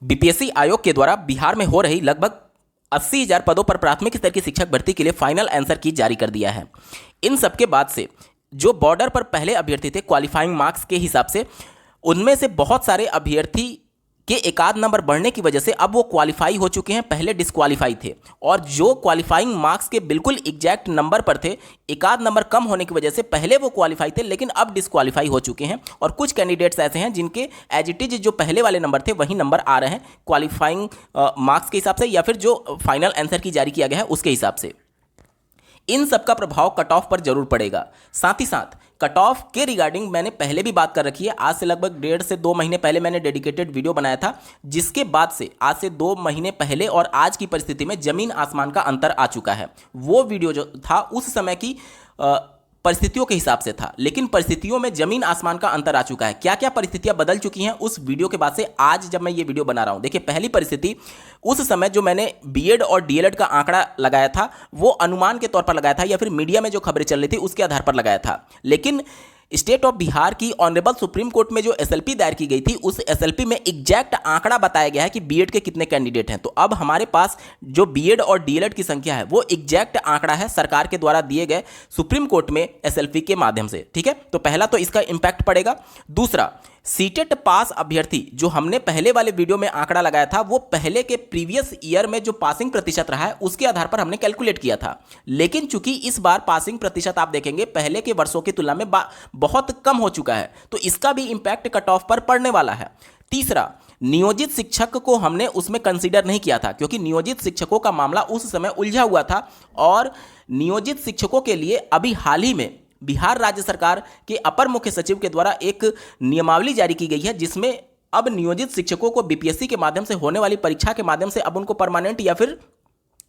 BPSC आयोग के द्वारा बिहार में हो रही लगभग 80,000 पदों पर प्राथमिक स्तर की शिक्षक भर्ती के लिए फाइनल आंसर की जारी कर दिया है। इन सबके बाद से जो बॉर्डर पर पहले अभ्यर्थी थे क्वालिफाइंग मार्क्स के हिसाब से, उनमें से बहुत सारे अभ्यर्थी के एक आध नंबर बढ़ने की वजह से अब वो क्वालिफाई हो चुके हैं, पहले डिस्क्वालीफाई थे। और जो क्वालिफाइंग मार्क्स के बिल्कुल एग्जैक्ट नंबर पर थे, एक आध नंबर कम होने की वजह से पहले वो क्वालिफाई थे लेकिन अब डिस्क्वालीफाई हो चुके हैं। और कुछ कैंडिडेट्स ऐसे हैं जिनके एज इट इज जो पहले वाले नंबर थे वही नंबर आ रहे हैं क्वालिफाइंग मार्क्स के हिसाब से या फिर जो फाइनल आंसर की जारी किया गया है उसके हिसाब से। इन सब का प्रभाव कट ऑफ पर जरूर पड़ेगा। साथ ही साथ कट ऑफ के रिगार्डिंग मैंने पहले भी बात कर रखी है। आज से लगभग 1.5 से 2 महीने पहले मैंने डेडिकेटेड वीडियो बनाया था, जिसके बाद से आज से 2 महीने पहले और आज की परिस्थिति में जमीन आसमान का अंतर आ चुका है। वो वीडियो जो था उस समय की परिस्थितियों के हिसाब से था, लेकिन परिस्थितियों में जमीन आसमान का अंतर आ चुका है। क्या क्या परिस्थितियां बदल चुकी हैं उस वीडियो के बाद से आज जब मैं ये वीडियो बना रहा हूं। देखिए, पहली परिस्थिति, उस समय जो मैंने बीएड और डीएलएड का आंकड़ा लगाया था वो अनुमान के तौर पर लगाया था या फिर मीडिया में जो खबरें चल रही थी उसके आधार पर लगाया था। लेकिन स्टेट ऑफ बिहार की ऑनरेबल सुप्रीम कोर्ट में जो एसएलपी दायर की गई थी उस एसएलपी में एग्जैक्ट आंकड़ा बताया गया है कि बीएड के कितने कैंडिडेट हैं। तो अब हमारे पास जो बीएड और डीएलएड की संख्या है वो एग्जैक्ट आंकड़ा है सरकार के द्वारा दिए गए सुप्रीम कोर्ट में एसएलपी के माध्यम से। ठीक है, तो पहला तो इसका इंपैक्ट पड़ेगा। दूसरा, सीटेट पास अभ्यर्थी जो हमने पहले वाले वीडियो में आंकड़ा लगाया था वो पहले के प्रीवियस ईयर में जो पासिंग प्रतिशत रहा है उसके आधार पर हमने कैलकुलेट किया था। लेकिन चूंकि इस बार पासिंग प्रतिशत आप देखेंगे पहले के वर्षों की तुलना में बहुत कम हो चुका है, तो इसका भी इंपैक्ट कट ऑफ पर पड़ने वाला है। तीसरा, नियोजित शिक्षक को हमने उसमें कंसीडर नहीं किया था क्योंकि नियोजित शिक्षकों का मामला उस समय उलझा हुआ था। और नियोजित शिक्षकों के लिए अभी हाल ही में बिहार राज्य सरकार के अपर मुख्य सचिव के द्वारा एक नियमावली जारी की गई है, जिसमें अब नियोजित शिक्षकों को बीपीएससी के माध्यम से होने वाली परीक्षा के माध्यम से अब उनको परमानेंट या फिर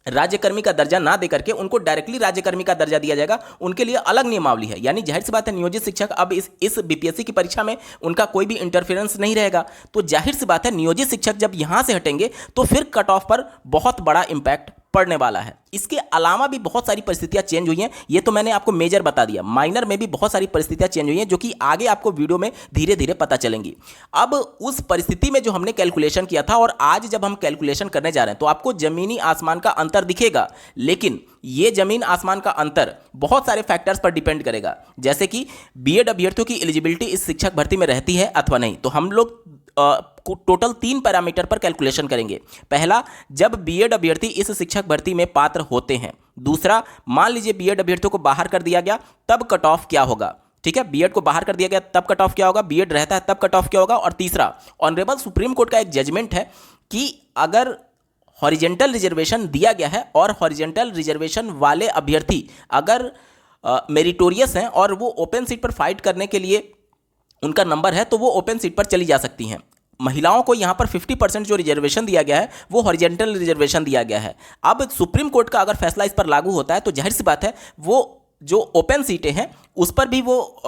राज्यकर्मी का दर्जा ना देकर के उनको डायरेक्टली राज्यकर्मी का दर्जा दिया जाएगा। उनके लिए अलग नियमावली है, यानी जाहिर सी बात है नियोजित शिक्षक अब इस बीपीएससी की परीक्षा में उनका कोई भी इंटरफेरेंस नहीं रहेगा। तो जाहिर सी बात है नियोजित शिक्षक जब यहां से हटेंगे तो फिर कट ऑफ पर बहुत बड़ा इंपैक्ट पड़ने वाला है। इसके अलावा भी बहुत सारी परिस्थितियां चेंज हुई हैं, ये तो मैंने आपको मेजर बता दिया। माइनर में भी बहुत सारी परिस्थितियां चेंज हुई हैं जो कि आगे आपको वीडियो में धीरे धीरे पता चलेंगी। अब उस परिस्थिति में जो हमने कैलकुलेशन किया था और आज जब हम कैलकुलेशन करने जा रहे हैं तो आपको जमीनी आसमान का अंतर दिखेगा, लेकिन ये जमीन आसमान का अंतर बहुत सारे फैक्टर्स पर डिपेंड करेगा, जैसे कि बीएड अभ्यर्थियों की एलिजिबिलिटी इस शिक्षक भर्ती में रहती है अथवा नहीं। तो हम लोग टोटल 3 पैरामीटर पर कैलकुलेशन करेंगे। पहला, जब बीएड अभ्यर्थी इस शिक्षक भर्ती में पात्र होते हैं। दूसरा, मान लीजिए बीएड अभ्यर्थियों को बाहर कर दिया गया तब कट ऑफ क्या होगा। ठीक है, बीएड को बाहर कर दिया गया तब कट ऑफ क्या होगा, बीएड रहता है तब कट ऑफ क्या होगा। और तीसरा, ऑनरेबल सुप्रीम कोर्ट का एक जजमेंट है कि अगर हॉरिजेंटल रिजर्वेशन दिया गया है और हॉरिजेंटल रिजर्वेशन वाले अभ्यर्थी अगर मेरिटोरियस हैं और वो ओपन सीट पर फाइट करने के लिए उनका नंबर है तो वो ओपन सीट पर चली जा सकती हैं। महिलाओं को यहाँ पर 50% जो रिजर्वेशन दिया गया है वो हॉरिजेंटल रिजर्वेशन दिया गया है। अब सुप्रीम कोर्ट का अगर फैसला इस पर लागू होता है तो जाहिर सी बात है वो जो ओपन सीटें हैं उस पर भी वो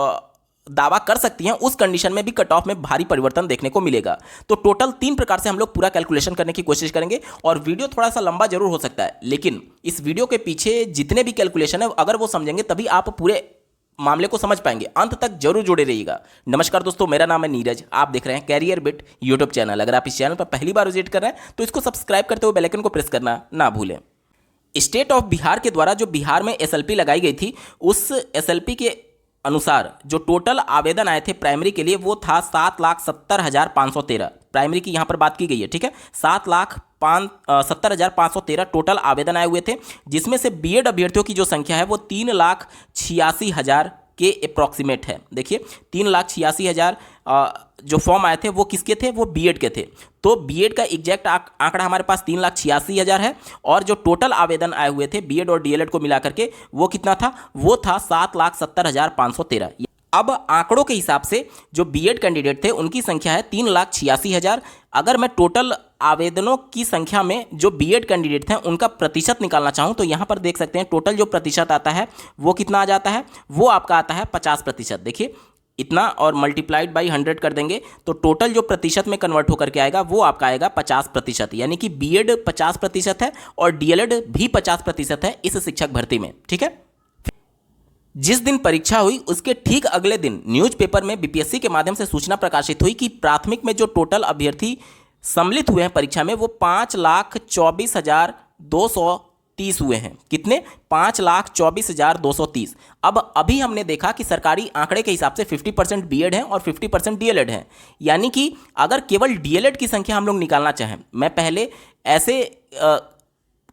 दावा कर सकती हैं। उस कंडीशन में भी कट ऑफ में भारी परिवर्तन देखने को मिलेगा। तो टोटल 3 प्रकार से हम लोग पूरा कैलकुलेशन करने की कोशिश करेंगे और वीडियो थोड़ा सा लंबा जरूर हो सकता है, लेकिन इस वीडियो के पीछे जितने भी कैलकुलेशन है अगर वो समझेंगे तभी आप पूरे मामले को समझ पाएंगे। अंत तक जरूर जुड़े रहिएगा। नमस्कार दोस्तों, मेरा नाम है नीरज, आप देख रहे हैं कैरियर बिट यूट्यूब चैनल। अगर आप इस चैनल पर पहली बार विजिट कर रहे हैं तो इसको सब्सक्राइब करते हुए बेल आइकन को प्रेस करना ना भूलें। स्टेट ऑफ बिहार के द्वारा जो बिहार में एसएलपी लगाई गई थी उस एसएलपी के अनुसार जो टोटल आवेदन आए थे प्राइमरी के लिए वो था 7,70,513। प्राइमरी की यहाँ पर बात की गई है। ठीक है, 7,70,513 टोटल आवेदन आए हुए थे, जिसमें से बीएड अभ्यर्थियों की जो संख्या है वो 3,86,000 के अप्रॉक्सीमेट है। देखिए, 3,86,000 जो फॉर्म आए थे वो किसके थे, वो बीएड के थे। तो बीएड का एग्जैक्ट आंकड़ा हमारे पास 3,86,000 है और जो टोटल आवेदन आए हुए थे बीएड और डीएलएड को मिलाकर के वो कितना था, वो था 7,70,513। अब आंकड़ों के हिसाब से जो बीएड कैंडिडेट थे उनकी संख्या है 3,86,000। अगर मैं टोटल आवेदनों की संख्या में जो बीएड कैंडिडेट थे उनका प्रतिशत निकालना चाहूँ तो यहाँ पर देख सकते हैं टोटल जो प्रतिशत आता है वो कितना आ जाता है, वो आपका आता है 50%। देखिए, इतना और मल्टीप्लाइड बाई 100 कर देंगे तो टोटल जो प्रतिशत में कन्वर्ट होकर के आएगा वो आपका आएगा 50%। यानी कि बीएड 50% है और डीएलएड भी 50% है इस शिक्षक भर्ती में। ठीक है, जिस दिन परीक्षा हुई उसके ठीक अगले दिन न्यूज़पेपर में बीपीएससी के माध्यम से सूचना प्रकाशित हुई कि प्राथमिक में जो टोटल अभ्यर्थी सम्मिलित हुए हैं परीक्षा में वो 5,24,230 हुए हैं। कितने? 5,24,230। अब अभी हमने देखा कि सरकारी आंकड़े के हिसाब से 50% बीएड है और 50% डीएलएड है, यानी कि अगर केवल डीएलएड की संख्या हम लोग निकालना चाहें, मैं पहले ऐसे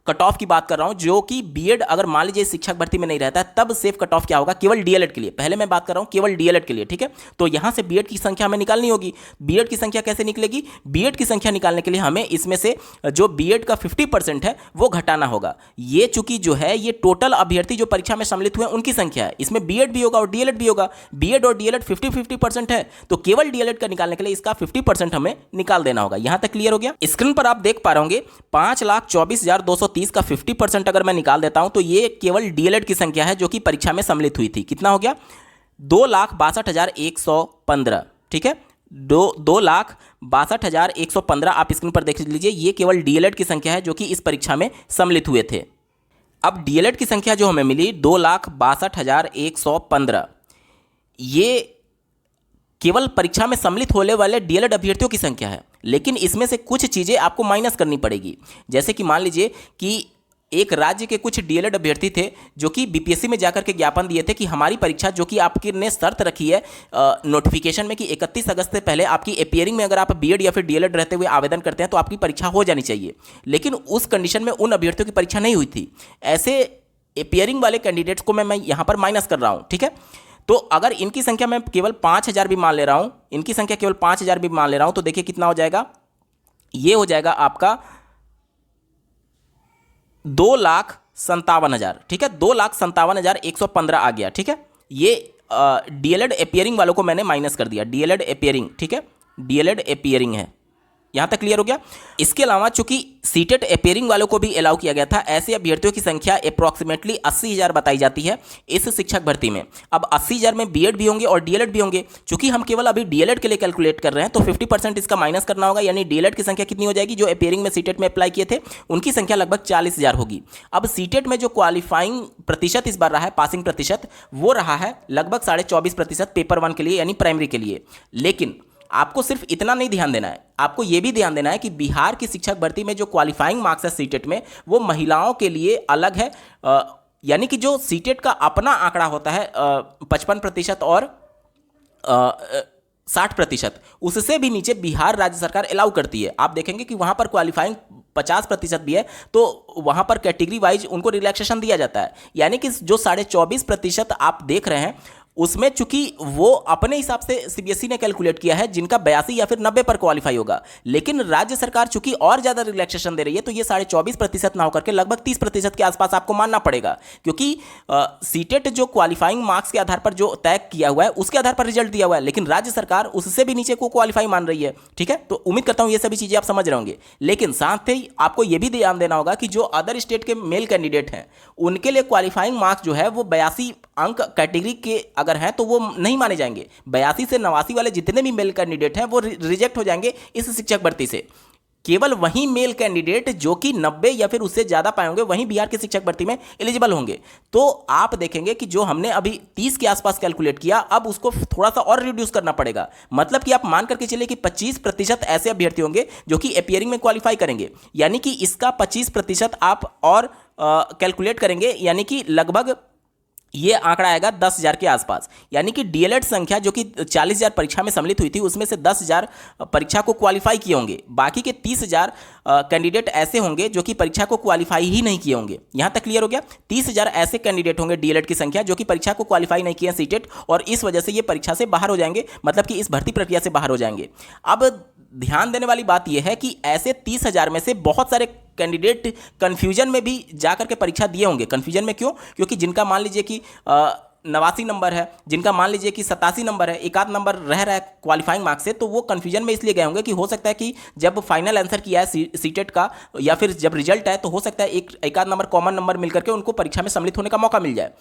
कट ऑफ की बात कर रहा हूं जो कि बीएड अगर मान लीजिए शिक्षक भर्ती में नहीं रहता है, तब सेफ कट ऑफ क्या होगा केवल डीएलएड के लिए। पहले मैं बात कर रहा हूं केवल डीएलएड के लिए, ठीक है। तो यहां से बीएड की संख्या हमें निकालनी होगी। बीएड की संख्या कैसे निकलेगी? बीएड की संख्या निकालने के लिए हमें इसमें से जो बीएड का 50% है वो घटाना होगा। ये चूंकि जो है ये टोटल अभ्यर्थी जो परीक्षा में सम्मिलित हुए उनकी संख्या है, इसमें बीएड भी होगा और डीएलएड भी होगा। बीएड और डीएलएड 50-50% है, तो केवल डीएलएड का निकालने के लिए इसका 50% हमें निकाल देना होगा। यहां तक क्लियर हो गया? स्क्रीन पर आप देख पा रहे होंगे 5,24,230 का 50% अगर मैं निकाल देता हूं तो ये केवल डीएलएड की संख्या है जो कि परीक्षा में सम्मिलित हुई थी। कितना हो गया? 2,62,115, ठीक है। 2,62,115 आप स्क्रीन पर देख लीजिए, ये केवल डीएलएड की संख्या है जो कि इस परीक्षा में सम्मिलित हुए थे। अब डीएलएड की संख्या जो हमें मिली 2,62,115, ये केवल परीक्षा में सम्मिलित होने वाले डीएलएड अभ्यर्थियों की संख्या है, लेकिन इसमें से कुछ चीज़ें आपको माइनस करनी पड़ेगी। जैसे कि मान लीजिए कि एक राज्य के कुछ डीएलएड अभ्यर्थी थे जो कि बीपीएससी में जाकर के ज्ञापन दिए थे कि हमारी परीक्षा, जो कि आपकी ने शर्त रखी है नोटिफिकेशन में कि 31 अगस्त से पहले आपकी अपियरिंग में अगर आप बीएड या फिर डीएलएड रहते हुए आवेदन करते हैं तो आपकी परीक्षा हो जानी चाहिए, लेकिन उस कंडीशन में उन अभ्यर्थियों की परीक्षा नहीं हुई थी। ऐसे अपियरिंग वाले कैंडिडेट्स को मैं यहाँ पर माइनस कर रहा हूँ, ठीक है। तो अगर इनकी संख्या मैं केवल 5,000 भी मान ले रहा हूँ, इनकी संख्या केवल 5,000 भी मान ले रहा हूँ, तो देखिए कितना हो जाएगा? ये हो जाएगा आपका 2,57,000, ठीक है। 2,57,115 आ गया, ठीक है। ये डीएलएड अपियरिंग वालों को मैंने माइनस कर दिया, डीएलएड अपियरिंग, ठीक है। डीएलएड अपियरिंग है, यहां तक क्लियर हो गया। इसके अलावा चूंकि सीटेट अपियरिंग वालों को भी अलाउ किया गया था, ऐसे अभ्यर्थियों की संख्या अप्रॉक्सीमेटली 80,000 बताई जाती है इस शिक्षक भर्ती में। अब 80,000 में बीएड भी होंगे और डीएलएड भी होंगे। चूंकि हम केवल अभी डीएलएड के लिए कैलकुलेट कर रहे हैं तो 50% इसका माइनस करना होगा, यानी डीएलएड की संख्या कितनी हो जाएगी? जो अपियरिंग में सीटेट में अप्लाई किए थे उनकी संख्या लगभग 40,000 होगी। अब सीटेट में जो क्वालिफाइंग प्रतिशत इस बार रहा है, पासिंग प्रतिशत, वो रहा है लगभग 24.5% पेपर 1 के लिए, यानी प्राइमरी के लिए। लेकिन आपको सिर्फ इतना नहीं ध्यान देना है, आपको यह भी ध्यान देना है कि बिहार की शिक्षक भर्ती में जो क्वालिफाइंग मार्क्स है सीटेट में, वो महिलाओं के लिए अलग है। यानी कि जो सीटेट का अपना आंकड़ा होता है 55% और 60%, उससे भी नीचे बिहार राज्य सरकार अलाउ करती है। आप देखेंगे कि वहां पर क्वालिफाइंग 50% भी है तो वहां पर कैटेगरी वाइज उनको रिलैक्सेशन दिया जाता है। यानी कि जो 24.5% आप देख रहे हैं उसमें चूंकि वो अपने हिसाब से सीबीएसई ने कैलकुलेट किया है जिनका 82 या फिर 90 पर क्वालिफाई होगा, लेकिन राज्य सरकार चूंकि और ज्यादा रिलैक्सेशन दे रही है तो ये 24.5% ना होकर के लगभग 30% के आसपास आपको मानना पड़ेगा, क्योंकि सीटेट जो क्वालिफाइंग मार्क्स के आधार पर जो तय किया हुआ है उसके आधार पर रिजल्ट दिया हुआ है, लेकिन राज्य सरकार उससे भी नीचे को क्वालिफाई मान रही है। ठीक है, तो उम्मीद करता हूं ये सभी चीजें आप समझ रहे होंगे। लेकिन साथ ही आपको यह भी ध्यान देना होगा कि जो अदर स्टेट के मेल कैंडिडेट हैं उनके लिए क्वालिफाइंग मार्क्स जो है वो 82 अंक कैटेगरी के अगर हैं तो वो नहीं माने जाएंगे। 82 से 89 वाले जितने भी मेल कैंडिडेट हैं वो रिजेक्ट हो जाएंगे इस शिक्षक भर्ती से। केवल वही मेल कैंडिडेट जो कि 90 या फिर उससे ज्यादा पाए होंगे वहीं बिहार की शिक्षक भर्ती में एलिजिबल होंगे। तो आप देखेंगे कि जो हमने अभी 30 के आसपास कैलकुलेट किया, अब उसको थोड़ा सा और रिड्यूस करना पड़ेगा। मतलब कि आप मान करके चलिए कि 25% ऐसे अभ्यर्थी होंगे जो कि अपियरिंग में क्वालिफाई करेंगे, यानी कि इसका 25% आप और कैलकुलेट करेंगे, यानी कि लगभग ये आंकड़ा आएगा 10,000 के आसपास। यानी कि डीएलएड संख्या जो कि 40,000 परीक्षा में सम्मिलित हुई थी उसमें से 10,000 परीक्षा को क्वालिफाई किए होंगे, बाकी के 30,000 कैंडिडेट ऐसे होंगे जो कि परीक्षा को क्वालिफाई ही नहीं किए होंगे। यहां तक क्लियर हो गया? 30,000 ऐसे कैंडिडेट होंगे डीएलएड की संख्या जो कि परीक्षा को क्वालिफाई नहीं किए सीटेट, और इस वजह से ये परीक्षा से बाहर हो जाएंगे, मतलब कि इस भर्ती प्रक्रिया से बाहर हो जाएंगे। अब ध्यान देने वाली बात यह है कि ऐसे 30,000 में से बहुत सारे कैंडिडेट कंफ्यूजन में भी जाकर के परीक्षा दिए होंगे। कंफ्यूजन में क्यों? क्योंकि जिनका मान लीजिए कि 89 नंबर है, जिनका मान लीजिए कि 87 नंबर है, एक आध नंबर रह रहा है क्वालिफाइंग मार्क्स से, तो वो कंफ्यूजन में इसलिए गए होंगे कि हो सकता है कि जब फाइनल आंसर किया है सीटेट का या फिर जब रिजल्ट है तो हो सकता है एक आध नंबर कॉमन नंबर मिलकर के उनको परीक्षा में सम्मिलित होने का मौका मिल जाए।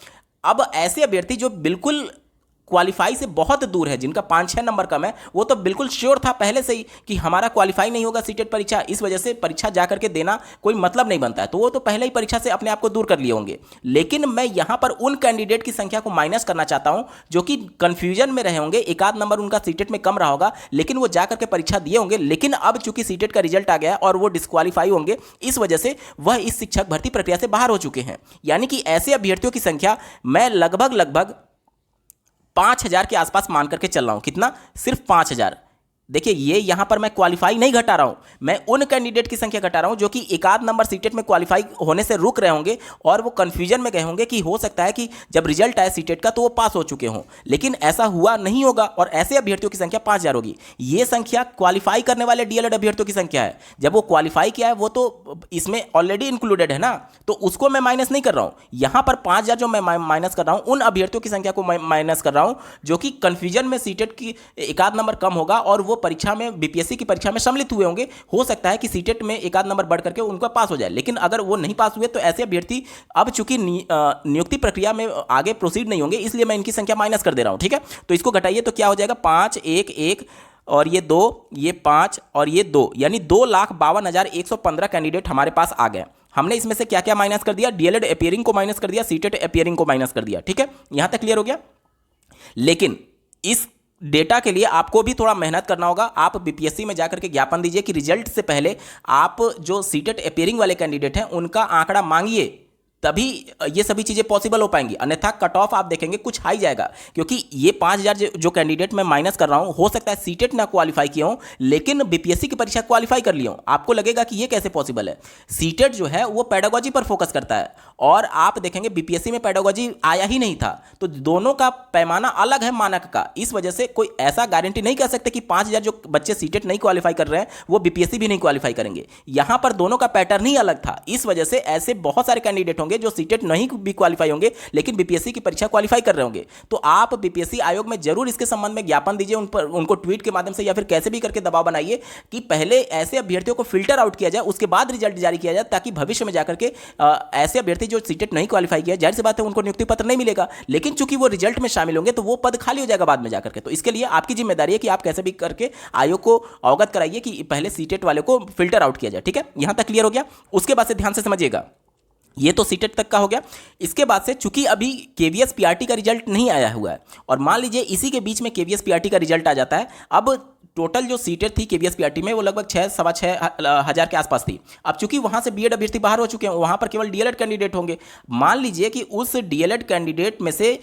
अब ऐसे अभ्यर्थी जो बिल्कुल क्वालिफाई से बहुत दूर है, जिनका 5-6 नंबर कम है, वो तो बिल्कुल श्योर था पहले से ही कि हमारा क्वालिफाई नहीं होगा सीटेट परीक्षा, इस वजह से परीक्षा जा करके देना कोई मतलब नहीं बनता है, तो वो तो पहले ही परीक्षा से अपने आप को दूर कर लिए होंगे। लेकिन मैं यहां पर उन कैंडिडेट की संख्या को माइनस करना चाहता हूं जो कि कंफ्यूजन में रहे होंगे, एक आध नंबर उनका सीटेट में कम रहा होगा, लेकिन वो जा करके परीक्षा दिए होंगे, लेकिन अब चूंकि सीटेट का रिजल्ट आ गया और वो डिस्क्वालीफाई होंगे, इस वजह से वह इस शिक्षक भर्ती प्रक्रिया से बाहर हो चुके हैं। यानी कि ऐसे अभ्यर्थियों की संख्या मैं लगभग 5,000 के आसपास मान करके चल रहा हूं। कितना? सिर्फ 5,000। देखिए, ये यहां पर मैं क्वालिफाई नहीं घटा रहा हूं, मैं उन कैंडिडेट की संख्या घटा रहा हूं जो कि एक आध नंबर सीटेट में क्वालिफाई होने से रुक रहे होंगे और वो कंफ्यूजन में गए होंगे कि हो सकता है कि जब रिजल्ट आए सीटेट का तो वो पास हो चुके हों, लेकिन ऐसा हुआ नहीं होगा और ऐसे अभ्यर्थियों की संख्या 5,000 होगी। ये संख्या क्वालिफाई करने वाले डीएलएड अभ्यर्थियों की संख्या है। जब वो क्वालिफाई किया है वो तो इसमें ऑलरेडी इंक्लूडेड है ना, तो उसको मैं माइनस नहीं कर रहा हूं। यहां पर 5,000 जो मैं माइनस कर रहा हूं, उन अभ्यर्थियों की संख्या को माइनस कर रहा हूं जो कि कंफ्यूजन में सीटेट की एक आध नंबर कम होगा और वो परीक्षा में, बीपीएससी की परीक्षा में सम्मिलित हुए होंगे। हो सकता है कि सीटेट में एक आध नंबर बढ़ करके उनका पास हो जाए, लेकिन अगर वो नहीं पास हुए तो ऐसे अभ्यर्थी अब चूंकि नियुक्ति प्रक्रिया में आगे प्रोसीड नहीं होंगे, इसलिए मैं इनकी संख्या माइनस कर दे रहा हूं। ठीक है, तो इसको घटाइए तो क्या हो जाएगा? 5, 1, 1 और ये 2, ये 5 और ये 2, यानी 2,52,115 कैंडिडेट हमारे पास आ गए। हमने इसमें से क्या क्या माइनस कर दिया? डीएलएड अपीयरिंग को माइनस कर दिया, सीटेट अपीयरिंग को माइनस कर दिया। ठीक है, यहां तक क्लियर हो गया। लेकिन इस डेटा के लिए आपको भी थोड़ा मेहनत करना होगा। आप बीपीएससी में जाकर के ज्ञापन दीजिए कि रिजल्ट से पहले आप जो सीटेट अपीयरिंग वाले कैंडिडेट हैं उनका आंकड़ा मांगिए, तभी ये सभी चीज़ें पॉसिबल हो पाएंगी। अन्यथा कट ऑफ आप देखेंगे कुछ हाई जाएगा, क्योंकि ये 5,000 जो कैंडिडेट मैं माइनस कर रहा हूं, हो सकता है सीटेट ना क्वालिफाई किया हूं लेकिन बीपीएससी की परीक्षा क्वालिफाई कर लिया हूं। आपको लगेगा कि ये कैसे पॉसिबल है? सीटेट जो है वो पेडागोजी पर फोकस करता है और आप देखेंगे बीपीएससी में पेडागोजी आया ही नहीं था, तो दोनों का पैमाना अलग है मानक का। इस वजह से कोई ऐसा गारंटी नहीं कर सकते कि 5,000 जो बच्चे सीटेट नहीं क्वालिफाई कर रहे हैं वो बीपीएससी भी नहीं क्वालिफाई करेंगे। यहां पर दोनों का पैटर्न ही अलग था। इस वजह से ऐसे बहुत सारे कैंडिडेट होंगे जो सीटेट नहीं भी क्वालिफाई होंगे लेकिन बीपीएससी की परीक्षा क्वालिफाई कर रहे होंगे। तो आप बीपीएससी आयोग में जरूर इसके संबंध में ज्ञापन दीजिए, उनको ट्वीट के माध्यम से या फिर कैसे भी करके दबाव बनाइए कि पहले ऐसे अभ्यर्थियों को फिल्टर आउट किया जाए, उसके बाद रिजल्ट जारी किया जाए, ताकि भविष्य में जाकर के ऐसे अभ्यर्थी जो सीटेट नहीं क्वालिफाई किया, जाहिर सी बात है उनको नियुक्ति पत्र नहीं मिलेगा, लेकिन चूंकि वो रिजल्ट में शामिल होंगे तो वो पद खाली हो जाएगा बाद में जाकर के। तो इसके लिए आपकी जिम्मेदारी है कि आप कैसे भी करके आयोग को अवगत कराइए कि पहले सीटेट वाले को फिल्टर आउट किया जाए। ठीक है, यहां तक क्लियर हो गया। उसके बाद से ध्यान से समझिएगा, ये तो सीटेट तक का हो गया। इसके बाद से चूंकि अभी केवीएस पीआरटी का रिजल्ट नहीं आया हुआ है और मान लीजिए इसी के बीच में केवीएस पीआरटी का रिजल्ट आ जाता है। अब टोटल जो सीटेट थी केवीएस पीआरटी में वो लगभग 6-6.25 के आसपास थी। अब चूंकि वहां से बीएड अभ्यर्थी बाहर हो चुके हैं, वहां पर केवल डीएलएड कैंडिडेट होंगे। मान लीजिए कि उस डीएलएड कैंडिडेट में से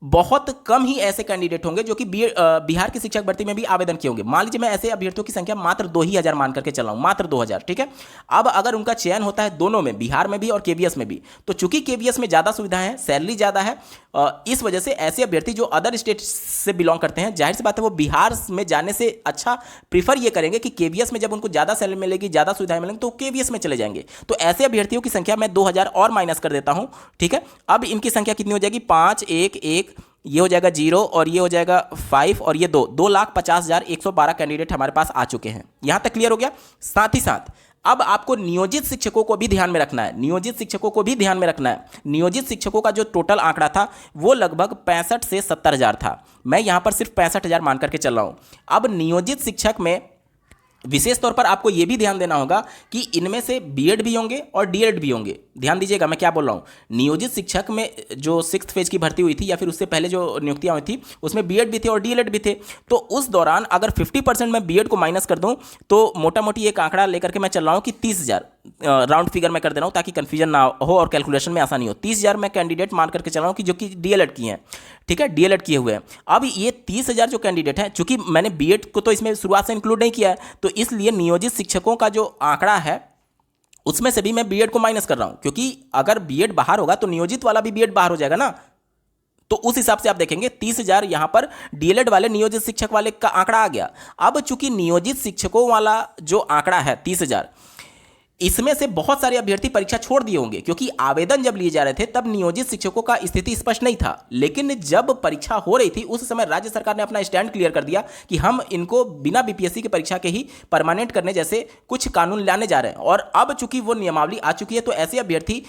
बहुत कम ही ऐसे कैंडिडेट होंगे जो कि बिहार की शिक्षक भर्ती में भी आवेदन किए होंगे। मान लीजिए मैं ऐसे अभ्यर्थियों की संख्या मात्र 2,000 मान करके चला हूं, मात्र 2,000। ठीक है, अब अगर उनका चयन होता है दोनों में, बिहार में भी और केवीएस में भी, तो चूंकि केवीएस में ज़्यादा सुविधाएं हैं, सैलरी ज़्यादा है, इस वजह से ऐसे अभ्यर्थी जो अदर स्टेट से बिलोंग करते हैं, जाहिर सी बात है वो बिहार में जाने से अच्छा प्रीफर ये करेंगे कि केवीएस में जब उनको ज़्यादा सैलरी मिलेगी, ज़्यादा सुविधाएं मिलेंगी, तो केवीएस में चले जाएंगे। तो ऐसे अभ्यर्थियों की संख्या मैं 2,000 और माइनस कर देता हूं। ठीक है, अब इनकी संख्या कितनी हो जाएगी? 5, 1, 1, ये हो जाएगा 0 और ये हो जाएगा 5 और ये 2,50,112 कैंडिडेट हमारे पास आ चुके हैं। यहां तक क्लियर हो गया। साथ ही साथ अब आपको नियोजित शिक्षकों को भी ध्यान में रखना है, नियोजित शिक्षकों को भी ध्यान में रखना है। नियोजित शिक्षकों का जो टोटल आंकड़ा था वो लगभग 65 से 70,000 था। मैं यहां पर सिर्फ 65,000 मान करके चल रहा हूं। अब नियोजित शिक्षक में विशेष तौर पर आपको यह भी ध्यान देना होगा कि इनमें से बीएड भी होंगे और डीएलएड भी होंगे। ध्यान दीजिएगा मैं क्या बोल रहा हूं। नियोजित शिक्षक में जो 6th फेज की भर्ती हुई थी या फिर उससे पहले जो नियुक्तियां हुई थी उसमें बीएड भी थे और डीएलएड भी थे। तो उस दौरान अगर 50% मैं बीएड को माइनस कर दूं तो मोटा मोटी एक आंकड़ा लेकर के मैं चल रहा हूं कि 30,000 राउंड फिगर में कर दे रहा हूं ताकि कंफ्यूजन ना हो और कैलकुलेशन में आसानी हो। 30,000 मैं कैंडिडेट मान करके चल रहा हूं कि जो कि डीएलएड किए हैं। ठीक है, डीएलएड किए हुए हैं। अब ये 30,000 जो कैंडिडेट हैं, चूंकि मैंने बीएड को तो इसमें शुरुआत से इंक्लूड नहीं किया है, तो इसलिए नियोजित शिक्षकों का जो आंकड़ा है उसमें से भी मैं बीएड को माइनस कर रहा हूं, क्योंकि अगर बीएड बाहर होगा तो नियोजित वाला भी बीएड बाहर हो जाएगा ना। तो उस हिसाब से आप देखेंगे 30,000 यहां पर डीएलएड वाले नियोजित शिक्षक वाले का आंकड़ा आ गया। अब चूंकि नियोजित शिक्षकों वाला जो आंकड़ा है 30,000, इसमें से बहुत सारे अभ्यर्थी परीक्षा छोड़ दिए होंगे, क्योंकि आवेदन जब लिए जा रहे थे तब नियोजित शिक्षकों का स्थिति स्पष्ट नहीं था। लेकिन जब परीक्षा हो रही थी उस समय राज्य सरकार ने अपना स्टैंड क्लियर कर दिया कि हम इनको बिना बीपीएससी की परीक्षा के ही परमानेंट करने जैसे कुछ कानून लाने जा रहे हैं। और अब चूंकि वो नियमावली आ चुकी है तो ऐसे अभ्यर्थी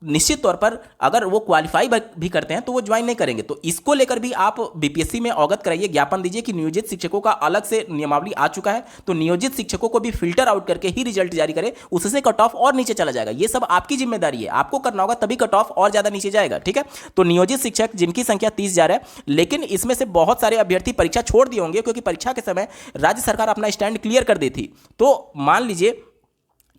निश्चित तौर पर अगर वो क्वालिफाई भी करते हैं तो वो ज्वाइन नहीं करेंगे। तो इसको लेकर भी आप बीपीएससी में अवगत कराइए, ज्ञापन दीजिए कि नियोजित शिक्षकों का अलग से नियमावली आ चुका है, तो नियोजित शिक्षकों को भी फिल्टर आउट करके ही रिजल्ट जारी करे, उससे कट ऑफ और नीचे चला जाएगा। ये सब आपकी जिम्मेदारी है, आपको करना होगा, तभी कट ऑफ और ज्यादा नीचे जाएगा। ठीक है, तो नियोजित शिक्षक जिनकी संख्या 30,000 है, लेकिन इसमें से बहुत सारे अभ्यर्थी परीक्षा छोड़ दिए होंगे क्योंकि परीक्षा के समय राज्य सरकार अपना स्टैंड क्लियर कर दी थी। तो मान लीजिए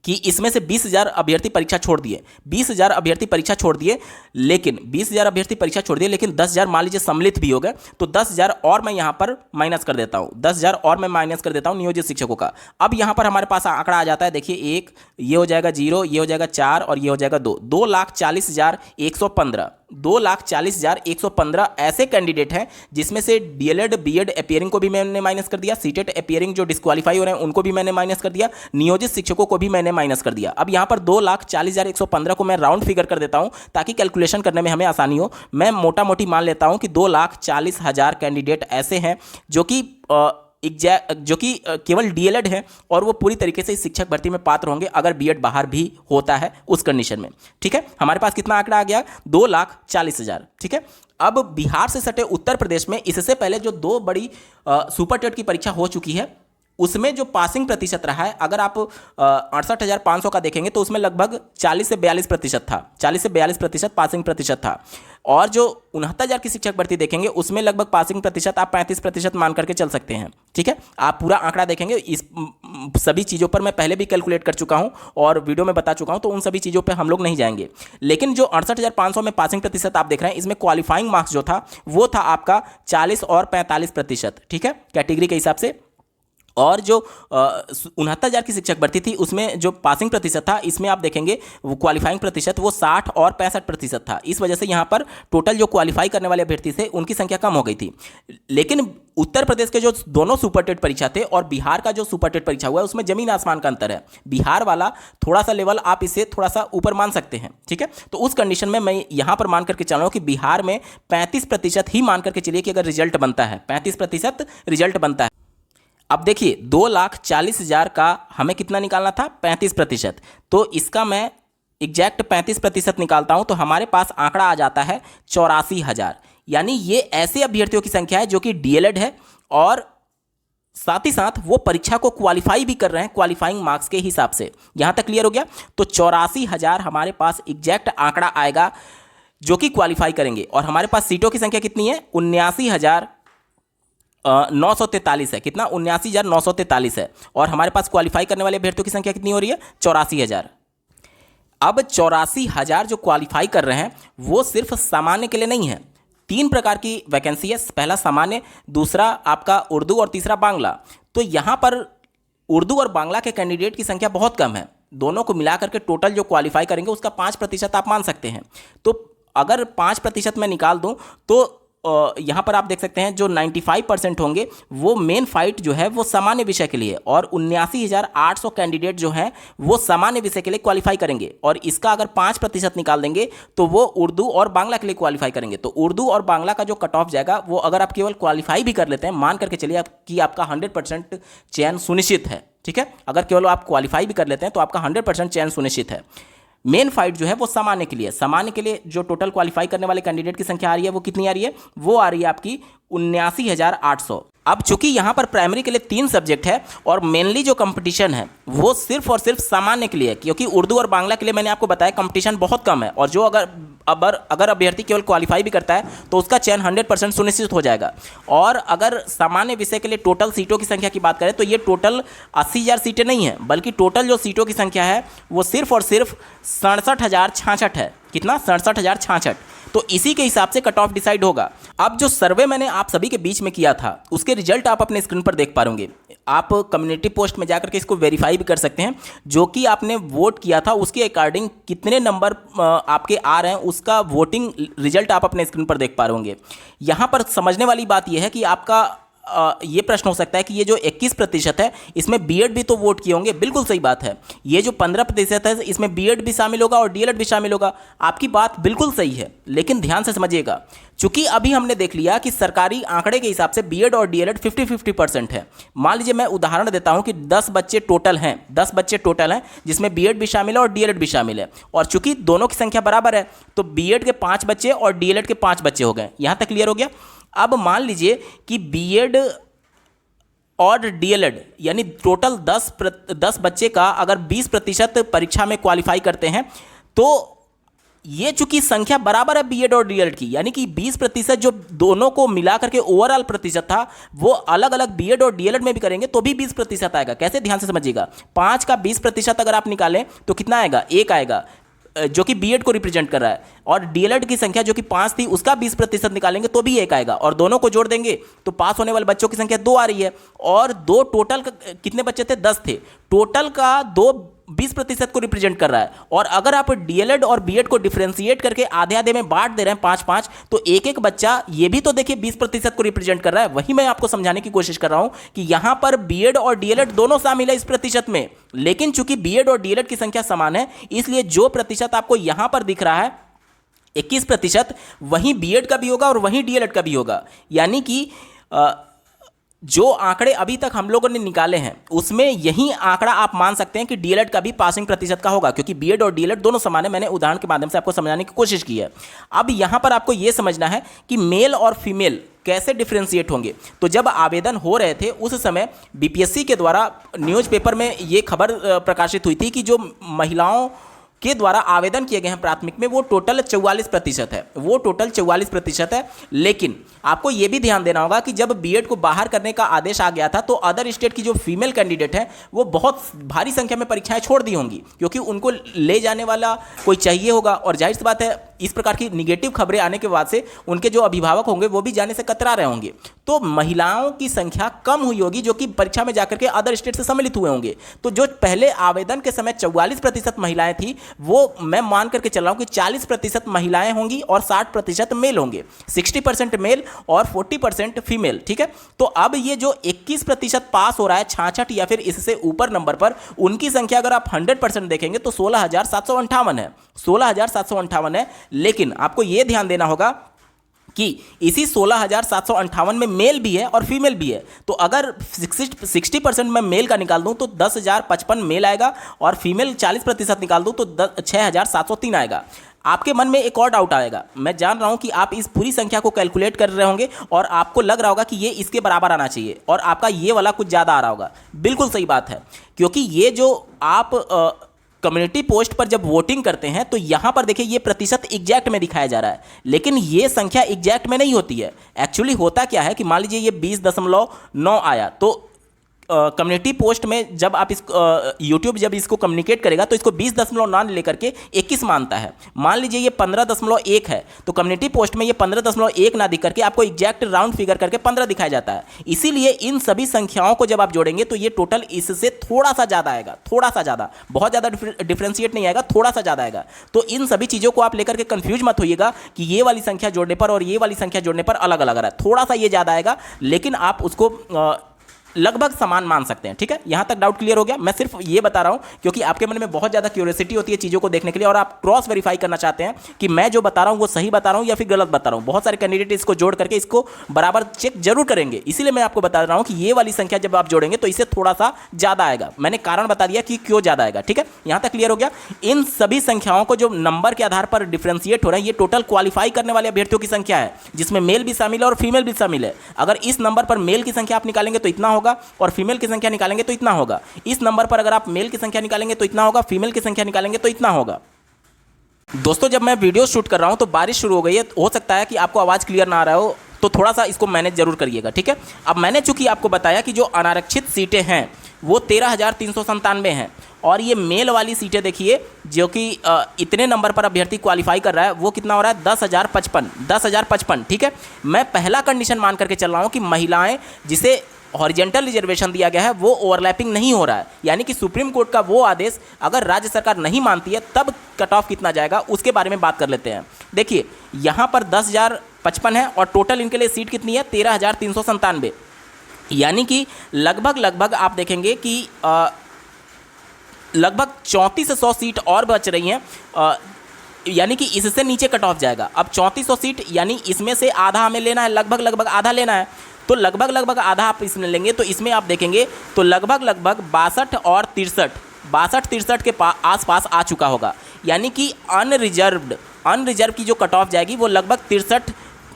कि इसमें से 20,000 अभ्यर्थी परीक्षा छोड़ दिए, 20,000 अभ्यर्थी परीक्षा छोड़ दिए, लेकिन 20,000 अभ्यर्थी परीक्षा छोड़ दिए, लेकिन 10,000 मान लीजिए सम्मिलित भी हो गए, तो 10,000 और मैं यहाँ पर माइनस कर देता हूँ, 10,000 और मैं माइनस कर देता हूँ नियोजित शिक्षकों का। अब यहाँ पर हमारे पास आंकड़ा आ जाता है, देखिए 1, ये हो जाएगा 0, ये हो जाएगा 4 और ये हो जाएगा 2, 2,40,115, 2,40,115 ऐसे कैंडिडेट हैं जिसमें से डीएलएड बीएड अपियरिंग को भी मैंने माइनस कर दिया, सीटेट अपियरिंग जो डिस्क्वालीफाई हो रहे हैं उनको भी मैंने माइनस कर दिया, नियोजित शिक्षकों को भी मैंने माइनस कर दिया। अब यहाँ पर 2,40,115 को मैं राउंड फिगर कर देता हूँ ताकि कैलकुलेशन करने में हमें आसानी हो। मैं मोटा मोटी मान लेता हूँ कि 2,40,000 कैंडिडेट ऐसे हैं जो कि केवल डीएलएड है और वो पूरी तरीके से इस शिक्षक भर्ती में पात्र होंगे अगर बीएड बाहर भी होता है उस कंडीशन में। ठीक है, हमारे पास कितना आंकड़ा आ गया, 2,40,000। ठीक है, अब बिहार से सटे उत्तर प्रदेश में इससे पहले जो 2 बड़ी सुपर टेट की परीक्षा हो चुकी है उसमें जो पासिंग प्रतिशत रहा है, अगर आप 68,500 का देखेंगे तो उसमें लगभग 40 से 42% था, 40 से 42% पासिंग प्रतिशत था। और जो 69,000 की शिक्षक भर्ती देखेंगे उसमें लगभग पासिंग प्रतिशत आप 35% मान करके चल सकते हैं। ठीक है, आप पूरा आंकड़ा देखेंगे, इस सभी चीज़ों पर मैं पहले भी कैलकुलेट कर चुका हूँ और वीडियो में बता चुका हूँ, तो उन सभी चीज़ों पर हम लोग नहीं जाएंगे। लेकिन जो 68,500 में पासिंग प्रतिशत आप देख रहे हैं, इसमें क्वालिफाइंग मार्क्स जो था वो था आपका 40 और 45%। ठीक है, कैटेगरी के हिसाब से। और जो 69,000 की शिक्षक भर्ती थी उसमें जो पासिंग प्रतिशत था, इसमें आप देखेंगे वो क्वालिफाइंग प्रतिशत वो 60 और 65% था। इस वजह से यहाँ पर टोटल जो क्वालिफाई करने वाले अभ्यर्थी थे उनकी संख्या कम हो गई थी। लेकिन उत्तर प्रदेश के जो दोनों सुपर टेट परीक्षा थे और बिहार का जो सुपर टेट परीक्षा हुआ है उसमें जमीन आसमान का अंतर है। बिहार वाला थोड़ा सा लेवल आप इसे थोड़ा सा ऊपर मान सकते हैं। ठीक है, तो उस कंडीशन में मैं यहाँ पर मान करके चल रहा हूँ कि बिहार में 35% ही मान करके चलिए कि अगर रिजल्ट बनता है, 35% रिजल्ट बनता है। अब देखिए 2,40,000 का हमें कितना निकालना था, 35%। तो इसका मैं एग्जैक्ट 35% निकालता हूं तो हमारे पास आंकड़ा आ जाता है 84,000। यानी ये ऐसे अभ्यर्थियों की संख्या है जो कि डीएलएड है और साथ ही साथ वो परीक्षा को क्वालिफाई भी कर रहे हैं क्वालिफाइंग मार्क्स के हिसाब से। यहां तक क्लियर हो गया? तो 84,000 हमारे पास एग्जैक्ट आंकड़ा आएगा जो कि क्वालिफाई करेंगे। और हमारे पास सीटों की संख्या कितनी है, 79,943 है। कितना, 79,943 है। और हमारे पास क्वालिफाई करने वाले अभ्यर्थियों की संख्या कितनी हो रही है, 84,000। अब 84,000 जो क्वालिफाई कर रहे हैं वो सिर्फ सामान्य के लिए नहीं है। 3 प्रकार की वैकेंसी है, पहला सामान्य, दूसरा आपका उर्दू और तीसरा बांग्ला। तो यहाँ पर उर्दू और बांग्ला के कैंडिडेट की संख्या बहुत कम है। दोनों को मिलाकर के टोटल जो क्वालिफाई करेंगे उसका 5% आप मान सकते हैं। तो अगर 5% मैं निकाल दूँ तो यहाँ पर आप देख सकते हैं जो 95% होंगे वो मेन फाइट जो है वो सामान्य विषय के लिए, और 79,800 कैंडिडेट जो हैं वो सामान्य विषय के लिए क्वालिफाई करेंगे। और इसका अगर 5% निकाल देंगे तो वो उर्दू और बांग्ला के लिए क्वालिफाई करेंगे। तो उर्दू और बांग्ला का जो कट ऑफ जाएगा वो अगर आप केवल क्वालिफाई भी कर लेते हैं, मान करके चलिए कि आपका 100% चयन सुनिश्चित है। ठीक है, अगर केवल आप क्वालिफाई भी कर लेते हैं तो आपका 100% चयन सुनिश्चित है। मेन फाइट जो है वो सामान्य के लिए, सामान्य के लिए जो टोटल क्वालिफाई करने वाले कैंडिडेट की संख्या आ रही है वो कितनी आ रही है, वो आ रही है आपकी 79,800। अब चूंकि यहाँ पर प्राइमरी के लिए 3 सब्जेक्ट है और मेनली जो कंपटीशन है वो सिर्फ और सिर्फ सामान्य के लिए है, क्योंकि उर्दू और बांग्ला के लिए मैंने आपको बताया कंपटीशन बहुत कम है। और जो अगर अभ्यर्थी केवल क्वालिफाई भी करता है तो उसका चयन 100% सुनिश्चित हो जाएगा। और अगर सामान्य विषय के लिए टोटल सीटों की संख्या की बात करें तो ये टोटल 80,000 सीटें नहीं है, बल्कि टोटल जो सीटों की संख्या है वो सिर्फ और सिर्फ 67,066 है। कितना, 67,066। तो इसी के हिसाब से कट ऑफ डिसाइड होगा। अब जो सर्वे मैंने आप सभी के बीच में किया था उसके रिजल्ट आप अपने स्क्रीन पर देख पा रहे होंगे। आप कम्युनिटी पोस्ट में जाकर के इसको वेरीफाई भी कर सकते हैं। जो कि आपने वोट किया था उसके अकॉर्डिंग कितने नंबर आपके आ रहे हैं उसका वोटिंग रिजल्ट आप अपने स्क्रीन पर देख पा रहे होंगे। यहाँ पर समझने वाली बात यह है कि आपका ये प्रश्न हो सकता है कि ये जो 21% है इसमें बीएड भी तो वोट किए होंगे। बिल्कुल सही बात है। ये जो 15% है इसमें बीएड भी शामिल होगा और डीएलएड भी शामिल होगा। आपकी बात बिल्कुल सही है, लेकिन ध्यान से समझिएगा, चूंकि अभी हमने देख लिया कि सरकारी आंकड़े के हिसाब से बीएड और डीएलएड 50-50% है। मान लीजिए मैं उदाहरण देता हूं कि 10 बच्चे टोटल हैं जिसमें बीएड भी शामिल है और डीएलएड भी शामिल है, और चूंकि दोनों की संख्या बराबर है तो बीएड के 5 बच्चे और डीएलएड के 5 बच्चे हो गए। यहां तक क्लियर हो गया। अब मान लीजिए कि बीएड और डीएलएड यानी टोटल 10 बच्चे का अगर 20% परीक्षा में क्वालिफाई करते हैं तो ये चूंकि संख्या बराबर है बीएड और डीएलएड की, यानी कि 20% जो दोनों को मिला करके ओवरऑल प्रतिशत था वो अलग अलग बीएड और डीएलएड में भी करेंगे तो भी 20% आएगा। कैसे, ध्यान से समझिएगा। 5 का 20% अगर आप निकालें तो कितना आएगा, 1 आएगा, जो कि बीएड को रिप्रेजेंट कर रहा है, और डीएलएड की संख्या जो कि 5 थी उसका 20% निकालेंगे तो भी 1 आएगा, और दोनों को जोड़ देंगे तो पास होने वाले बच्चों की संख्या 2 आ रही है। और 2 टोटल कितने बच्चे थे, 10 थे। टोटल का 2 20% को रिप्रेजेंट कर रहा है। और अगर आप डीएलएड और बीएड को डिफरेंशिएट करके आधे आधे में बांट दे रहे हैं 5-5, तो एक एक बच्चा ये भी तो देखिए 20% को रिप्रेजेंट कर रहा है। वही मैं आपको समझाने की कोशिश कर रहा हूं कि यहां पर बीएड और डीएलएड दोनों शामिल है इस प्रतिशत में, लेकिन चूंकि बीएड और डीएलएड की संख्या समान है इसलिए जो प्रतिशत आपको यहां पर दिख रहा है 21%, वहीं बीएड का भी होगा और वहीं डीएलएड का भी होगा। यानी कि जो आंकड़े अभी तक हम लोगों ने निकाले हैं उसमें यही आंकड़ा आप मान सकते हैं कि डीएलएड का भी पासिंग प्रतिशत का होगा, क्योंकि बीएड और डीएलएड दोनों समान है। मैंने उदाहरण के माध्यम से आपको समझाने की कोशिश की है। अब यहां पर आपको यह समझना है कि मेल और फीमेल कैसे डिफरेंशिएट होंगे। तो जब आवेदन हो रहे थे उस समय बीपीएससी के द्वारा न्यूज़पेपर में ये खबर प्रकाशित हुई थी कि जो महिलाओं के द्वारा आवेदन किए गए हैं प्राथमिक में वो टोटल 44% है। लेकिन आपको ये भी ध्यान देना होगा कि जब बीएड को बाहर करने का आदेश आ गया था तो अदर स्टेट की जो फीमेल कैंडिडेट हैं वो बहुत भारी संख्या में परीक्षाएं छोड़ दी होंगी, क्योंकि उनको ले जाने वाला कोई चाहिए होगा। और जाहिर सी बात है इस प्रकार की निगेटिव खबरें आने के बाद से उनके जो अभिभावक होंगे वो भी जाने से कतरा रहे होंगे। तो महिलाओं की संख्या कम हुई होगी जो कि परीक्षा में जाकर के अदर स्टेट से सम्मिलित हुए होंगे। तो जो पहले आवेदन के समय 44% महिलाएं थी वो मैं मान करके चल रहा हूं कि 40% महिलाएं होंगी और 60% मेल होंगे, 60% मेल और 40% फीमेल। ठीक है, तो अब ये जो 21% पास हो रहा है 66 या फिर इससे ऊपर नंबर पर, उनकी संख्या अगर आप 100% देखेंगे तो 16,758 है, 16,758 है। लेकिन आपको यह ध्यान देना होगा कि इसी 16,758 में मेल भी है और फीमेल भी है। तो अगर 60% में मेल का निकाल दूं तो 10,055 मेल आएगा और फीमेल 40% निकाल दूं तो 6,703 आएगा। आपके मन में एक और डाउट आएगा, मैं जान रहा हूं कि आप इस पूरी संख्या को कैलकुलेट कर रहे होंगे और आपको लग रहा होगा कि ये इसके बराबर आना चाहिए और आपका ये वाला कुछ ज़्यादा आ रहा होगा। बिल्कुल सही बात है, क्योंकि ये जो आप कम्युनिटी पोस्ट पर जब वोटिंग करते हैं तो यहां पर देखिए ये प्रतिशत एग्जैक्ट में दिखाया जा रहा है, लेकिन ये संख्या एग्जैक्ट में नहीं होती है। एक्चुअली होता क्या है कि मान लीजिए ये 20.9 आया तो कम्युनिटी पोस्ट में जब आप इस यूट्यूब जब इसको कम्युनिकेट करेगा तो इसको 20.9 लेकर के 21 मानता है। मान लीजिए ये 15.1 है तो कम्युनिटी पोस्ट में ये 15.1 ना दिख करके आपको एग्जैक्ट राउंड फिगर करके 15 दिखाया जाता है। इसीलिए इन सभी संख्याओं को जब आप जोड़ेंगे तो ये टोटल इससे थोड़ा सा ज़्यादा आएगा, थोड़ा सा ज़्यादा, बहुत ज़्यादा डिफ्रेंशिएट नहीं आएगा, थोड़ा सा ज़्यादा आएगा। तो इन सभी चीज़ों को आप लेकर के कन्फ्यूज मत होइएगा कि ये वाली संख्या जोड़ने पर और ये वाली संख्या जोड़ने पर अलग अलग आ रहा है। थोड़ा सा ये ज़्यादा आएगा, लेकिन आप उसको लगभग समान मान सकते हैं। ठीक है, यहां तक डाउट क्लियर हो गया। मैं सिर्फ ये बता रहा हूं क्योंकि आपके मन में बहुत ज्यादा क्यूरियोसिटी होती है चीजों को देखने के लिए और आप क्रॉस वेरीफाई करना चाहते हैं कि मैं जो बता रहा हूं वो सही बता रहा हूं या फिर गलत बता रहा हूं। बहुत सारे कैंडिडेट इसको जोड़ करके इसको बराबर चेक जरूर करेंगे, इसीलिए मैं आपको बता रहा हूं कि ये वाली संख्या जब आप जोड़ेंगे तो इससे थोड़ा सा ज्यादा आएगा। मैंने कारण बता दिया कि क्यों ज्यादा आएगा। ठीक है, यहां तक क्लियर हो गया। इन सभी संख्याओं को जो नंबर के आधार पर डिफ्रेंशिएट हो रहा है ये टोटल क्वालिफाई करने वाले अभ्यर्थियों की संख्या है, जिसमें मेल भी शामिल है और फीमेल भी शामिल है। अगर इस नंबर पर मेल की संख्या आप निकालेंगे तो इतना होगा और फीमेल की संख्या निकालेंगे तो इतना होगा। इस नंबर पर अगर आप मेल की संख्या निकालेंगे तो इतना होगा, फीमेल की संख्या निकालेंगे तो इतना होगा। दोस्तों जब मैं वीडियो शूट कर रहा हूं तो बारिश शुरू हो गई है, हो सकता है कि आपको आवाज क्लियर ना आ रहा हो, तो थोड़ा सा इसको मैनेज जरूर करिएगा। ठीक है, अब मैंने चूंकि आपको बताया कि जो अनारक्षित सीटें हैं वो 13,397 हैं और ये मेल वाली सीटें देखिए जो कि इतने नंबर पर अभ्यर्थी क्वालिफाई कर रहा है वो कितना हो रहा है 10,055। ठीक है, मैं पहला कंडीशन मान करके चल रहा हूं कि महिलाएं जिसे हॉरिजेंटल रिजर्वेशन दिया गया है वो ओवरलैपिंग नहीं हो रहा है, यानी कि सुप्रीम कोर्ट का वो आदेश अगर राज्य सरकार नहीं मानती है तब कट ऑफ कितना जाएगा उसके बारे में बात कर लेते हैं। देखिए यहाँ पर 10,055 है और टोटल इनके लिए सीट कितनी है 13,397। यानी कि लगभग लगभग आप देखेंगे कि लगभग 3400 सीट और बच रही हैं, यानी कि इससे नीचे कट ऑफ जाएगा। अब 3400 सीट यानी इसमें से आधा हमें लेना है, लगभग लगभग आधा लेना है, तो लगभग लगभग आधा आप इसमें लेंगे तो इसमें आप देखेंगे तो लगभग लगभग 62 और 63 के आसपास आ चुका होगा। यानी कि अनरिजर्व की जो कट ऑफ जाएगी वो लगभग 63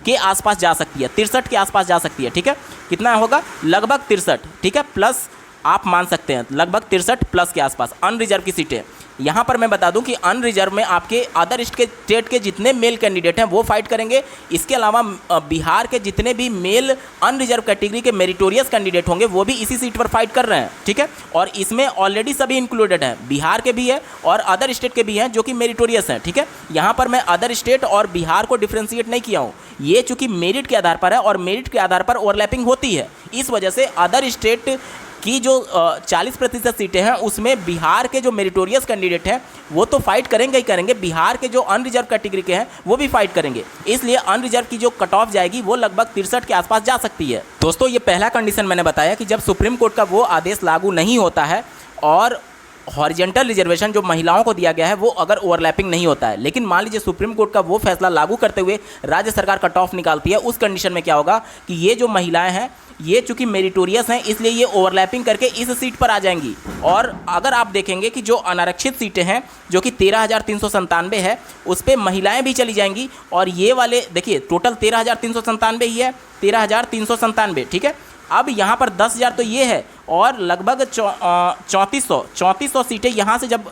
के आसपास जा सकती है, 63 के आसपास जा सकती है। ठीक है, कितना होगा? लगभग 63। ठीक है, प्लस आप मान सकते हैं लगभग 63 प्लस के आसपास अनरिजर्व की सीटें। यहाँ पर मैं बता दूं कि अनरिजर्व में आपके अदर स्टेट के जितने मेल कैंडिडेट हैं वो फाइट करेंगे। इसके अलावा बिहार के जितने भी मेल अनरिजर्व कैटेगरी के मेरिटोरियस कैंडिडेट होंगे वो भी इसी सीट पर फाइट कर रहे हैं। ठीक है, और इसमें ऑलरेडी सभी इंक्लूडेड हैं, बिहार के भी है और अदर स्टेट के भी हैं जो कि मेरिटोरियस हैं। ठीक है, यहाँ पर मैं अदर स्टेट और बिहार को डिफ्रेंशिएट नहीं किया हूँ, ये चूँकि मेरिट के आधार पर है और मेरिट के आधार पर ओवरलैपिंग होती है, इस वजह से अदर स्टेट की जो 40% सीटें हैं उसमें बिहार के जो मेरिटोरियस कैंडिडेट हैं वो तो फाइट करेंगे ही करेंगे, बिहार के जो अनरिजर्व कैटेगरी के हैं वो भी फाइट करेंगे। इसलिए अनरिजर्व की जो कट ऑफ जाएगी वो लगभग 63 के आसपास जा सकती है। दोस्तों, ये पहला कंडीशन मैंने बताया कि जब सुप्रीम कोर्ट का वो आदेश लागू नहीं होता है और हॉरिजेंटल रिजर्वेशन जो महिलाओं को दिया गया है वो अगर ओवरलैपिंग नहीं होता है। लेकिन मान लीजिए सुप्रीम कोर्ट का वो फैसला लागू करते हुए राज्य सरकार कट ऑफ निकालती है, उस कंडीशन में क्या होगा कि ये जो महिलाएं हैं ये चूंकि मेरिटोरियस हैं इसलिए ये ओवरलैपिंग करके इस सीट पर आ जाएंगी। और अगर आप देखेंगे कि जो अनारक्षित सीटें हैं जो कि 13,397 है उस पर महिलाएं भी चली जाएंगी, और ये वाले देखिए टोटल 13,397 ही है, 13,397। ठीक है, अब यहाँ पर 10,000 तो ये है और लगभग 3400 सीटें यहाँ से जब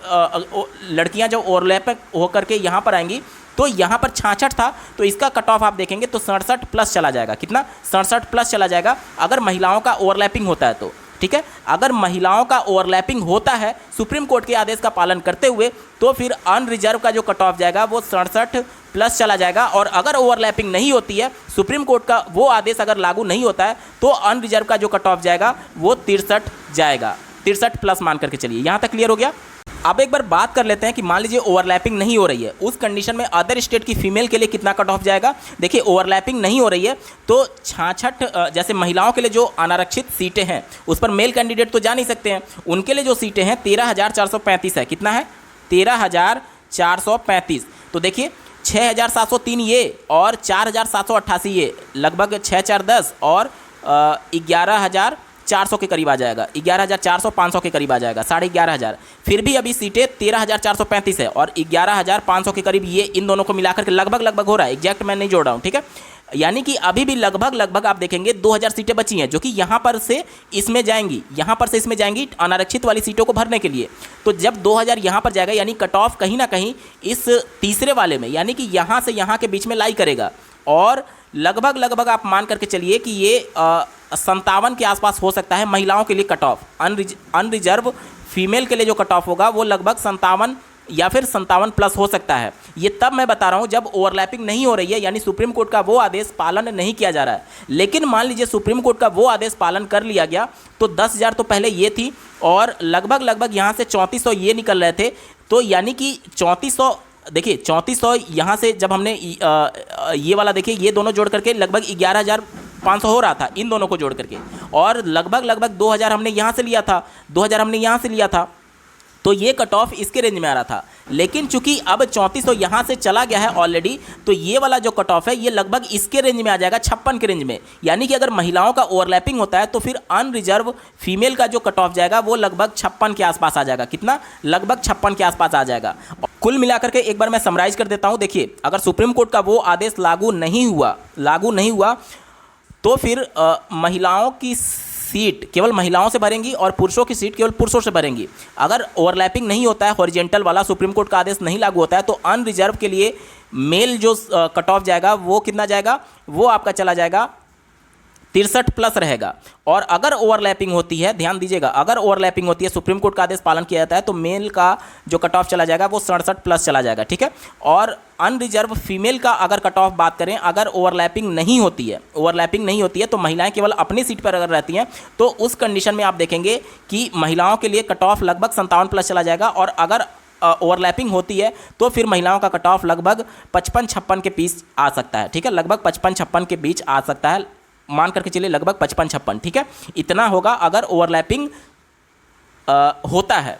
लड़कियाँ जब ओवरलैप होकर के यहाँ पर आएंगी तो यहाँ पर 66 था तो इसका कट ऑफ आप देखेंगे तो 67 प्लस चला जाएगा। कितना? 67 प्लस चला जाएगा अगर महिलाओं का ओवरलैपिंग होता है तो। ठीक है, अगर महिलाओं का ओवरलैपिंग होता है सुप्रीम कोर्ट के आदेश का पालन करते हुए तो फिर अनरिजर्व का जो कट ऑफ जाएगा वो 67 प्लस चला जाएगा, और अगर ओवरलैपिंग नहीं होती है सुप्रीम कोर्ट का वो आदेश अगर लागू नहीं होता है तो अनरिजर्व का जो कट ऑफ जाएगा वो 63 जाएगा, 63 प्लस मान करके चलिए। यहाँ तक क्लियर हो गया? अब एक बार बात कर लेते हैं कि मान लीजिए ओवरलैपिंग नहीं हो रही है, उस कंडीशन में अदर स्टेट की फीमेल के लिए कितना कट ऑफ जाएगा। देखिए ओवरलैपिंग नहीं हो रही है तो 66 जैसे महिलाओं के लिए जो अनारक्षित सीटें हैं उस पर मेल कैंडिडेट तो जा नहीं सकते हैं, उनके लिए जो सीटें हैं 13,435 है। कितना है? 13,435। तो देखिए 6,703 ये और 4,788 ये, लगभग 6,410 और 11,400 के करीब आ जाएगा, 11,400 500 के करीब आ जाएगा, 11,500। फिर भी अभी सीटें 13,435 है और 11,500 के करीब ये इन दोनों को मिलाकर के लगभग लगभग हो रहा है, एग्जैक्ट मैं नहीं जोड़ रहा हूँ। ठीक है, यानी कि अभी भी लगभग लगभग आप देखेंगे 2,000 सीटें बची हैं जो कि यहाँ पर से इसमें जाएंगी, यहाँ पर से इसमें जाएंगी अनारक्षित वाली सीटों को भरने के लिए। तो जब 2,000 यहाँ पर जाएगा यानी कट ऑफ कहीं ना कहीं इस तीसरे वाले में यानी कि यहाँ से यहाँ के बीच में लाई करेगा, और लगभग लगभग आप मान करके चलिए कि ये 57 के आसपास हो सकता है महिलाओं के लिए कट ऑफ। अनरिजर्व फीमेल के लिए जो कट ऑफ होगा वो लगभग 57 या फिर 57 प्लस हो सकता है। ये तब मैं बता रहा हूँ जब ओवरलैपिंग नहीं हो रही है, यानी सुप्रीम कोर्ट का वो आदेश पालन नहीं किया जा रहा है। लेकिन मान लीजिए सुप्रीम कोर्ट का वो आदेश पालन कर लिया गया तो 10,000 तो पहले ये थी और लगभग लगभग यहाँ से 3400 ये निकल रहे थे, तो यानी कि 3400 देखिए 3400 यहाँ से जब हमने ये वाला देखिए ये दोनों जोड़ करके लगभग 11,500 हो रहा था इन दोनों को जोड़ करके, और लगभग लगभग 2,000 हमने यहाँ से लिया था, 2,000 हमने यहाँ से लिया था, तो ये कट ऑफ इसके रेंज में आ रहा था। लेकिन चूंकि अब 3400 यहाँ से चला गया है ऑलरेडी, तो ये वाला जो कट ऑफ है ये लगभग इसके रेंज में आ जाएगा, 56 के रेंज में। यानी कि अगर महिलाओं का ओवरलैपिंग होता है तो फिर अनरिजर्व फीमेल का जो कट ऑफ जाएगा वो लगभग 56 के आसपास आ जाएगा। कितना? लगभग 56 के आसपास आ जाएगा। कुल मिलाकर के एक बार मैं समराइज कर देता हूँ। देखिए अगर सुप्रीम कोर्ट का वो आदेश लागू नहीं हुआ तो फिर महिलाओं की सीट केवल महिलाओं से भरेंगी और पुरुषों की सीट केवल पुरुषों से भरेंगी। अगर ओवरलैपिंग नहीं होता है, हॉरिजेंटल वाला सुप्रीम कोर्ट का आदेश नहीं लागू होता है, तो अनरिजर्व के लिए मेल जो कट ऑफ जाएगा वो कितना जाएगा? वो आपका चला जाएगा 63 प्लस रहेगा। और अगर ओवरलैपिंग होती है, ध्यान दीजिएगा, अगर ओवरलैपिंग होती है सुप्रीम कोर्ट का आदेश पालन किया जाता है तो मेल का जो कट ऑफ चला जाएगा वो 67 प्लस चला जाएगा। ठीक है, और अनरिजर्व फीमेल का अगर कट ऑफ बात करें, अगर ओवरलैपिंग नहीं होती है तो महिलाएं केवल अपनी सीट पर अगर रहती हैं तो उस कंडीशन में आप देखेंगे कि महिलाओं के लिए कट ऑफ लगभग 57 प्लस चला जाएगा, और अगर ओवरलैपिंग होती है तो फिर महिलाओं का कट ऑफ लगभग 55-56 के बीच आ सकता है। ठीक है, लगभग 55-56 के बीच आ सकता है मान करके चलिए लगभग 55-56, ठीक है, इतना होगा अगर ओवरलैपिंग होता है।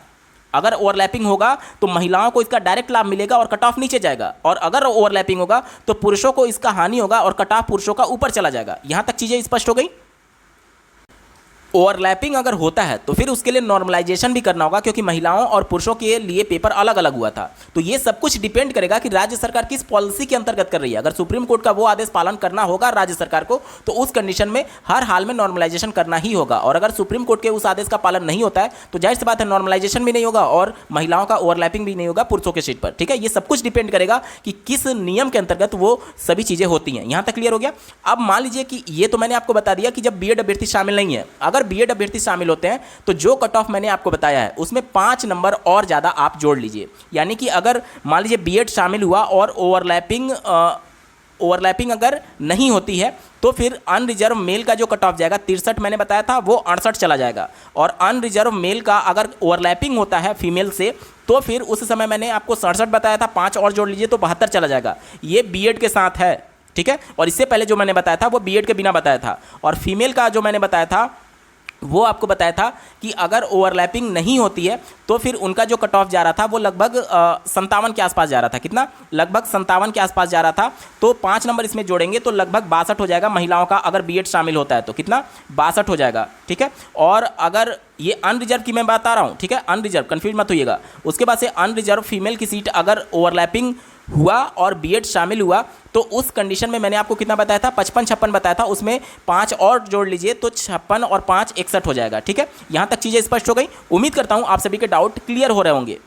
अगर ओवरलैपिंग होगा तो महिलाओं को इसका डायरेक्ट लाभ मिलेगा और कट ऑफ नीचे जाएगा, और अगर ओवरलैपिंग होगा तो पुरुषों को इसका हानि होगा और कट ऑफ पुरुषों का ऊपर चला जाएगा। यहां तक चीजें स्पष्ट हो गई। ओवरलैपिंग अगर होता है तो फिर उसके लिए नॉर्मलाइजेशन भी करना होगा, क्योंकि महिलाओं और पुरुषों के लिए पेपर अलग अलग हुआ था। तो ये सब कुछ डिपेंड करेगा कि राज्य सरकार किस पॉलिसी के अंतर्गत कर रही है। अगर सुप्रीम कोर्ट का वो आदेश पालन करना होगा राज्य सरकार को, तो उस कंडीशन में हर हाल में नॉर्मलाइजेशन करना ही होगा, और अगर सुप्रीम कोर्ट के उस आदेश का पालन नहीं होता है तो जाहिर सी बात है नॉर्मलाइजेशन भी नहीं होगा और महिलाओं का ओवरलैपिंग भी नहीं होगा पुरुषों के सीट पर, ठीक है। ये सब कुछ डिपेंड करेगा कि किस नियम के अंतर्गत वो सभी चीजें होती हैं। यहां तक क्लियर हो गया। अब मान लीजिए कि ये तो मैंने आपको बता दिया कि जब बीएड अभ्यर्थी शामिल नहीं है, अगर बीएड अभ्यर्थी शामिल होते हैं तो जो कट ऑफ मैंने आपको बताया है उसमें 5 नंबर और ज्यादा आप जोड़ लीजिए। यानी कि अगर मान लीजिए बीएड शामिल हुआ और ओवरलैपिंग अगर नहीं होती है तो फिर अनरिजर्व मेल का जो कट ऑफ जाएगा 63 मैंने बताया था वो 68 चला जाएगा, और अनरिजर्व मेल का अगर ओवरलैपिंग होता है फीमेल से तो फिर उस समय मैंने आपको 67 बताया था, 5 और जोड़ लीजिए तो 72 चला जाएगा। ये बीएड के साथ है, ठीक है। और इससे पहले जो मैंने बताया था वो बीएड के बिना बताया था, और फीमेल का जो मैंने बताया था वो आपको बताया था कि अगर ओवरलैपिंग नहीं होती है तो फिर उनका जो कट ऑफ जा रहा था वो लगभग 57 के आसपास जा रहा था। कितना? लगभग 57 के आसपास जा रहा था। तो 5 नंबर इसमें जोड़ेंगे तो लगभग 62 हो जाएगा महिलाओं का, अगर बीएड शामिल होता है तो कितना? 62 हो जाएगा, ठीक है। और अगर ये अनरिजर्व की मैं बता रहा हूँ, ठीक है, अनरिजर्व, कंफ्यूज मत होइएगा। उसके बाद से अनरिजर्व फीमेल की सीट अगर ओवरलैपिंग हुआ और बीएड शामिल हुआ तो उस कंडीशन में मैंने आपको कितना बताया था? 55-56 बताया था, उसमें 5 और जोड़ लीजिए तो 56 और 5 61 हो जाएगा, ठीक है। यहां तक चीजें स्पष्ट हो गई। उम्मीद करता हूं आप सभी के डाउट क्लियर हो रहे होंगे।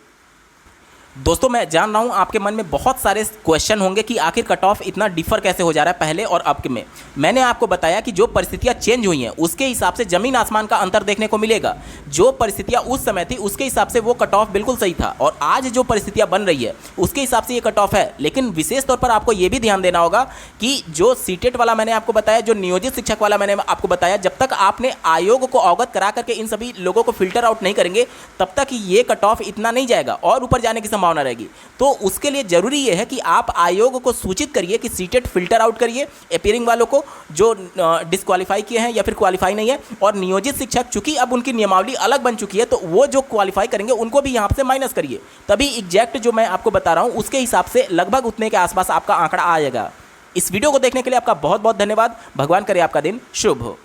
दोस्तों मैं जान रहा हूं आपके मन में बहुत सारे क्वेश्चन होंगे कि आखिर कट ऑफ इतना डिफर कैसे हो जा रहा है पहले और अब के में। मैंने आपको बताया कि जो परिस्थितियां चेंज हुई हैं उसके हिसाब से जमीन आसमान का अंतर देखने को मिलेगा। जो परिस्थितियां उस समय थी उसके हिसाब से वो कट ऑफ बिल्कुल सही था, और आज जो परिस्थितियां बन रही है उसके हिसाब से ये कट ऑफ है। लेकिन विशेष तौर पर आपको ये भी ध्यान देना होगा कि जो सीटेट वाला मैंने आपको बताया, जो नियोजित शिक्षक वाला मैंने आपको बताया, जब तक आपने आयोग को अवगत करा करके इन सभी लोगों को फिल्टर आउट नहीं करेंगे तब तक ये कट ऑफ इतना नहीं जाएगा और ऊपर जाने की संभावना रहेगी। तो उसके लिए जरूरी यह है कि आप आयोग को सूचित करिए कि सीटेट फिल्टर आउट करिए अपीयरिंग वालों को जो डिस्क्वालीफाई किए हैं या फिर क्वालिफाई नहीं है, और नियोजित शिक्षक चूंकि अब उनकी नियमावली अलग बन चुकी है तो वो जो क्वालिफाई करेंगे उनको भी यहाँ से माइनस करिए, तभी एग्जैक्ट जो मैं आपको बता रहा हूँ उसके हिसाब से लगभग उतने के आसपास आपका आंकड़ा आ जाएगा। इस वीडियो को देखने के लिए आपका बहुत बहुत धन्यवाद। भगवान करे आपका दिन शुभ हो।